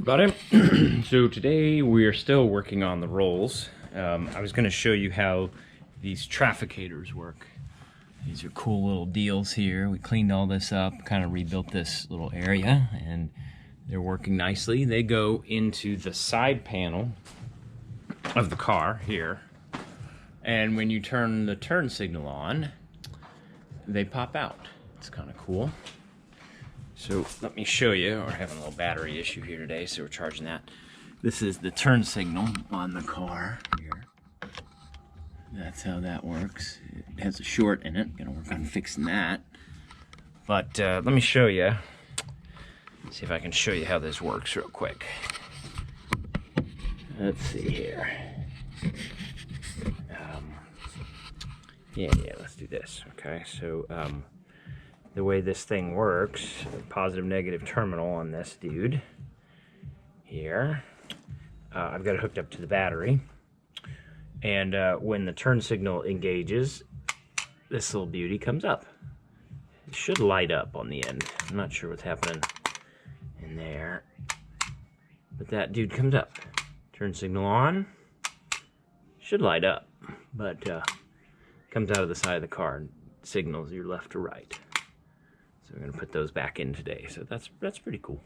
everybody. So today we are still working on the rolls. I was going to show you how these trafficators work. These are cool little deals here. We cleaned all this up, kind of rebuilt this little area, and they're working nicely. They go into the side panel of the car here, and when you turn the turn signal on, they pop out. It's kind of cool. So let me show you. We're having a little battery issue here today, so we're charging that. This is the turn signal on the car here. That's how that works. It has a short in it. Gonna work on fixing that. But let me show you. See if I can show you how this works real quick. Let's see here. Yeah, let's do this. Okay, so the way this thing works, positive negative terminal on this dude here. I've got it hooked up to the battery, and when the turn signal engages, this little beauty comes up. It should light up on the end. I'm not sure what's happening in there, but that dude comes up. Turn signal on, should light up, but comes out of the side of the car and signals your left to right. So we're going to put those back in today. So that's pretty cool.